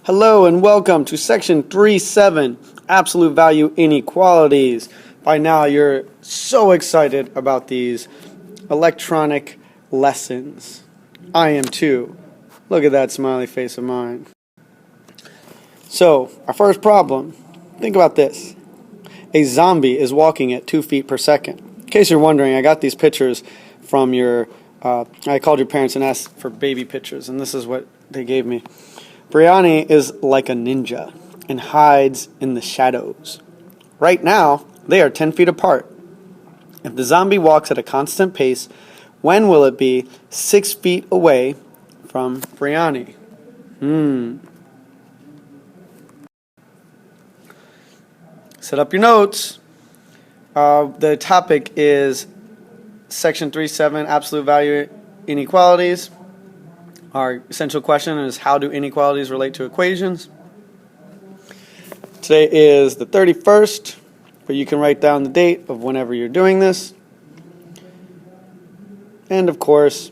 Hello and welcome to section 3.7, absolute value inequalities. By now you're so excited about these electronic lessons. I am too. Look at that smiley face of mine. So, our first problem, think about this. A zombie is walking at 2 feet per second. In case you're wondering, I got these pictures from I called your parents and asked for baby pictures, and this is what they gave me. Brianni is like a ninja and hides in the shadows. Right now, they are 10 feet apart. If the zombie walks at a constant pace, when will it be 6 feet away from Brianni? Set up your notes. The topic is section 3.7, absolute value inequalities. Our essential question is, how do inequalities relate to equations? Today is the 31st, but you can write down the date of whenever you're doing this. And of course,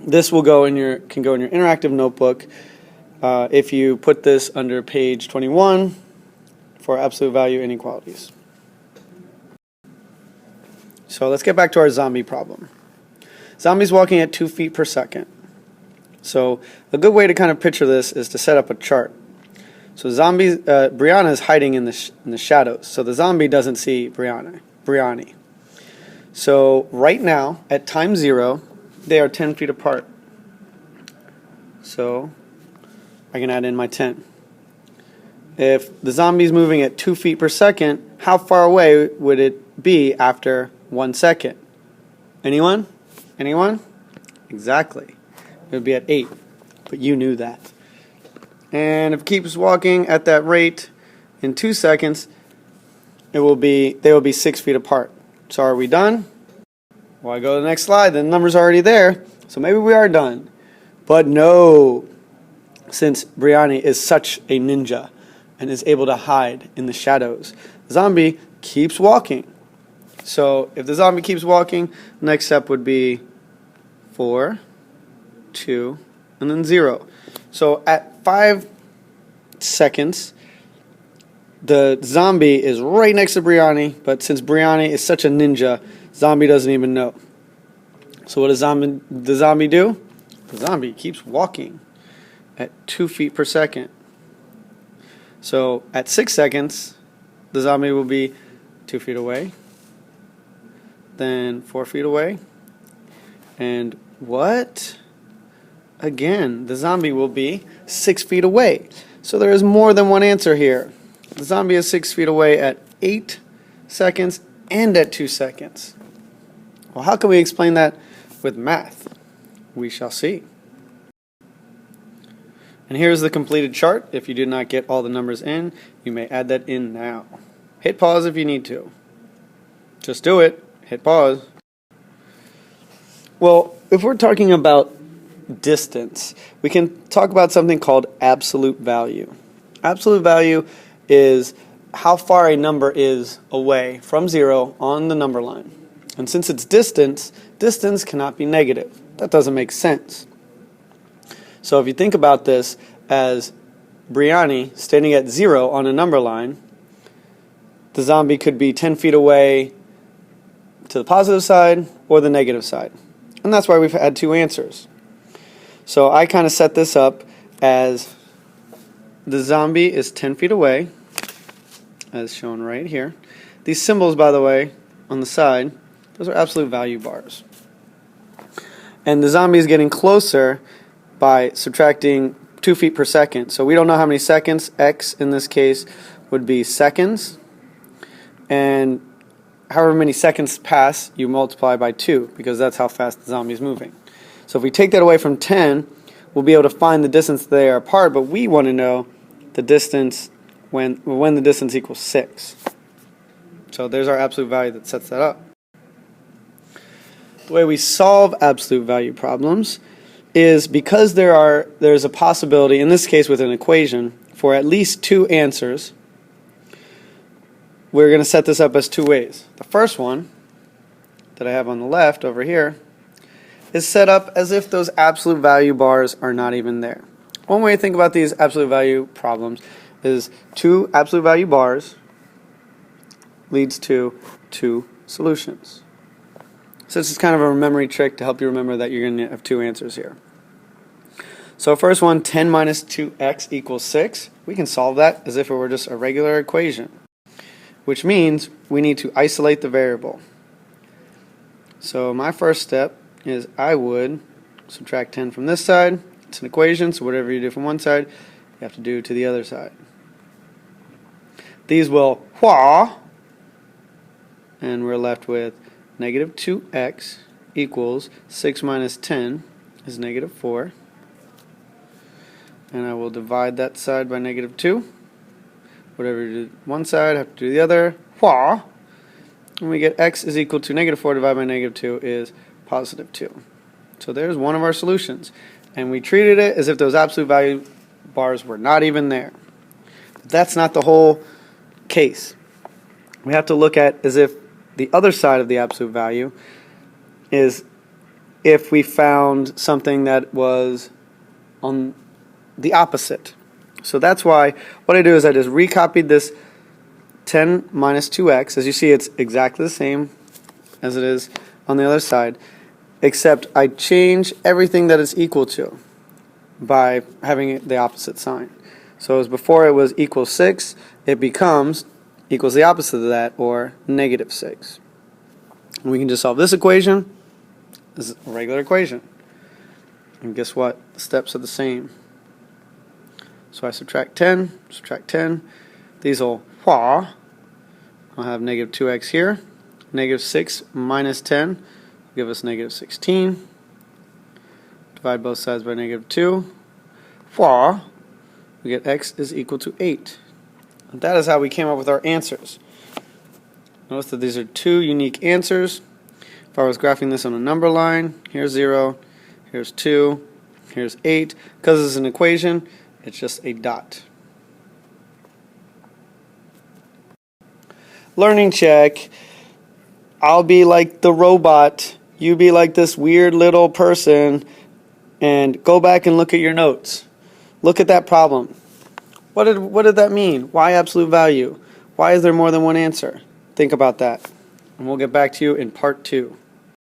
this will can go in your interactive notebook if you put this under page 21 for absolute value inequalities. So let's get back to our zombie problem. Zombies walking at 2 feet per second. So a good way to kind of picture this is to set up a chart. So Brianna is hiding in the shadows. So the zombie doesn't see Brianni. So right now, at time 0, they are 10 feet apart. So I can add in my 10. If the zombie is moving at 2 feet per second, how far away would it be after 1 second? Anyone? Anyone? Exactly. It would be at 8, but you knew that. And if it keeps walking at that rate in 2 seconds, they will be 6 feet apart. So are we done? Well, I go to the next slide. The number's already there, so maybe we are done. But no, since Brianni is such a ninja and is able to hide in the shadows, the zombie keeps walking. So if the zombie keeps walking, the next step would be 4, 2, and then 0. So at 5 seconds, the zombie is right next to Brianni, but since Brianni is such a ninja, zombie doesn't even know. So what does the zombie do? The zombie keeps walking at 2 feet per second. So at 6 seconds, the zombie will be 2 feet away, then 4 feet away, and what? Again, the zombie will be 6 feet away. So there is more than one answer here. The zombie is 6 feet away at 8 seconds and at 2 seconds. Well, how can we explain that with math? We shall see. And here's the completed chart. If you did not get all the numbers in, you may add that in now. Hit pause if you need to. Just do it. Hit pause. Well, if we're talking about distance, we can talk about something called absolute value. Absolute value is how far a number is away from 0 on the number line. And since it's distance cannot be negative. That doesn't make sense. So if you think about this as Brianni standing at 0 on a number line, the zombie could be 10 feet away to the positive side or the negative side. And that's why we've had 2 answers. So I kind of set this up as the zombie is 10 feet away, as shown right here. These symbols, by the way, on the side, those are absolute value bars. And the zombie is getting closer by subtracting 2 feet per second. So we don't know how many seconds. X in this case would be seconds. And however many seconds pass, you multiply by 2, because that's how fast the zombie is moving. So if we take that away from 10, we'll be able to find the distance they are apart, but we want to know the distance when the distance equals 6. So there's our absolute value that sets that up. The way we solve absolute value problems is because there's a possibility, in this case with an equation, for at least 2 answers, we're going to set this up as 2 ways. The first one that I have on the left over here is set up as if those absolute value bars are not even there. One way to think about these absolute value problems is 2 absolute value bars leads to 2 solutions. So this is kind of a memory trick to help you remember that you're going to have 2 answers here. So first one, 10 minus 2x equals 6. We can solve that as if it were just a regular equation, which means we need to isolate the variable. So my first step is I would subtract 10 from this side. It's an equation, so whatever you do from one side, you have to do to the other side. These will hua, and we're left with negative 2x equals 6 minus 10 is negative 4. And I will divide that side by negative 2. Whatever you do one side, I have to do the other. Hua. And we get x is equal to negative 4 divided by negative 2 is positive 2. So there's one of our solutions. And we treated it as if those absolute value bars were not even there. But that's not the whole case. We have to look at as if the other side of the absolute value is if we found something that was on the opposite. So that's why what I do is I just recopied this 10 minus 2x. As you see, it's exactly the same as it is on the other side, except I change everything that it's equal to by having it the opposite sign. So as before it was equals 6, it becomes equals the opposite of that, or negative 6. And we can just solve this equation. This is a regular equation. And guess what? The steps are the same. So I subtract 10, these will hua. I'll have negative 2x here. Negative 6 minus 10 will give us negative 16. Divide both sides by negative 2. Hua. We get x is equal to 8. And that is how we came up with our answers. Notice that these are 2 unique answers. If I was graphing this on a number line, here's 0, here's 2, here's 8. Because it's an equation, it's just a dot. Learning check. I'll be like the robot. You be like this weird little person. And go back and look at your notes. Look at that problem. What did that mean? Why absolute value? Why is there more than one answer? Think about that. And we'll get back to you in part 2.